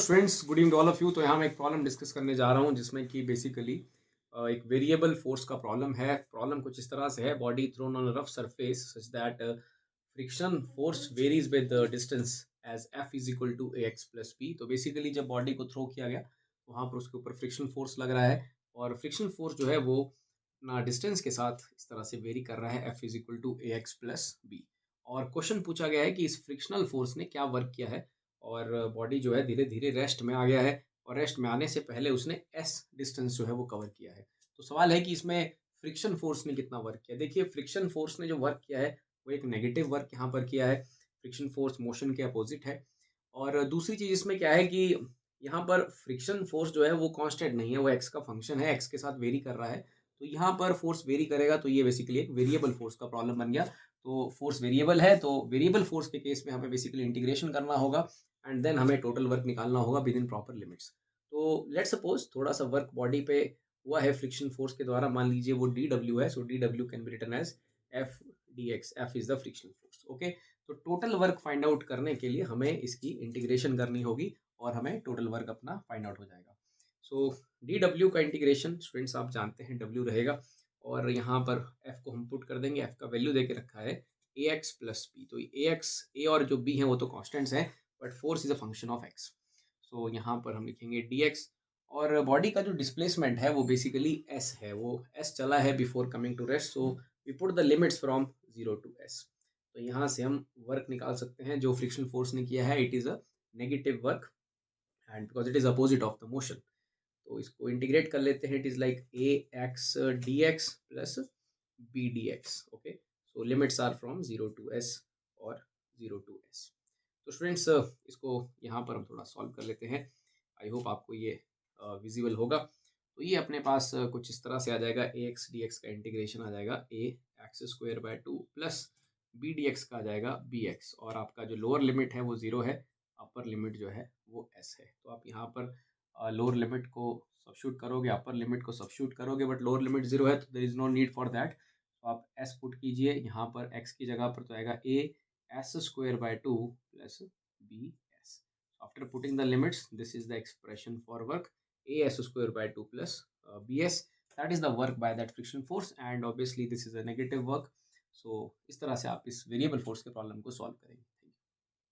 Students, good evening to all of you. तो यहाँ मैं एक प्रॉब्लम डिस्कस करने जा रहा हूँ जिसमें कि बेसिकली एक वेरिएबल फोर्स का प्रॉब्लम है। प्रॉब्लम कुछ इस तरह से है: body thrown on a rough surface such that friction force varies with distance as f is equal to a x plus b. तो बेसिकली जब बॉडी को थ्रो किया गया वहाँ पर उसके ऊपर फ्रिक्शन फोर्स लग रहा है, और फ्रिक्शन फोर्स जो है वो अपना डिस्टेंस के साथ इस तरह से वेरी कर रहा है, f is equal to a x plus b. और क्वेश्चन पूछा गया है कि इस फ्रिक्शनल फोर्स ने क्या वर्क किया है, और बॉडी जो है धीरे-धीरे रेस्ट में आ गया है, और रेस्ट में आने से पहले उसने एस डिस्टेंस जो है वो कवर किया है। तो सवाल है कि इसमें फ्रिक्शन फोर्स ने कितना वर्क किया? देखिए, फ्रिक्शन फोर्स ने जो वर्क किया है वो एक नेगेटिव वर्क यहाँ पर किया है। फ्रिक्शन फोर्स मोशन के अपोज़िट है। और दूसरी चीज़ इसमें क्या है कि यहाँ पर फ्रिक्शन फोर्स जो है वो कांस्टेंट नहीं है, वो एक्स का फंक्शन है, एक्स के साथ वेरी कर रहा है। तो यहाँ पर फोर्स वेरी करेगा, तो ये बेसिकली एक वेरिएबल फोर्स का प्रॉब्लम बन गया। तो फोर्स वेरिएबल है, तो वेरिएबल फोर्स के केस में हमें बेसिकली इंटीग्रेशन करना होगा, एंड देन हमें टोटल वर्क निकालना होगा विद इन प्रॉपर लिमिट्स। तो लेट्स सपोज थोड़ा सा वर्क बॉडी पे हुआ है फ्रिक्शन फोर्स के द्वारा, मान लीजिए वो डी डब्ल्यू है। सो डी डब्ल्यू can be written as f d x. F is the friction force. Okay, तो टोटल वर्क फाइंड आउट करने के लिए हमें इसकी इंटीग्रेशन करनी होगी, और हमें टोटल वर्क अपना फाइंड आउट हो जाएगा। सो डी डब्ल्यू का इंटीग्रेशन स्टूडेंट्स आप जानते हैं डब्ल्यू रहेगा, और यहाँ पर एफ को हम पुट कर देंगे। एफ का वैल्यू दे के रखा है ए एक्स प्लस बी। तो ए एक्स, ए और जो बी है वो तो कॉन्स्टेंट्स हैं, but force is a function of x. So यहाँ पर हम लिखेंगे डी एक्स, और बॉडी का जो डिस्प्लेसमेंट है वो बेसिकली एस है, वो एस चला है before coming to rest. So we put the limits from 0 to s. तो यहाँ से हम वर्क निकाल सकते हैं जो फ्रिक्शन फोर्स ने किया है। It is a negative work, and because it is opposite of the motion, तो इसको इंटीग्रेट कर लेते हैं। It is like a x d x plus b d x. Okay, so limits are from 0 to s और 0 to s. तो students, इसको यहाँ पर हम थोड़ा सॉल्व कर लेते हैं। आई होप आपको ये विजिबल होगा। तो ये अपने पास कुछ इस तरह से आ जाएगा। ए एक्स डी एक्स का इंटीग्रेशन आ जाएगा a x square by 2 plus b d x का आ जाएगा बी एक्स, और आपका जो लोअर लिमिट है वो 0 है, अपर लिमिट जो है वो एस है। तो आप यहाँ पर लोअर लिमिट को सब्स्टिट्यूट करोगे, अपर लिमिट को सब्स्टिट्यूट करोगे, बट लोअर लिमिट 0 है तो there is no need for that. तो आप एस पुट कीजिए यहाँ पर, एक्स की जगह पर तो आएगा a s square by 2 plus b s. After putting the limits, this is the expression for work a s square by 2 plus b s. That is the work by that friction force, and obviously this is a negative work. So इस तरह से आप इस variable force के problem को solve करेंगे।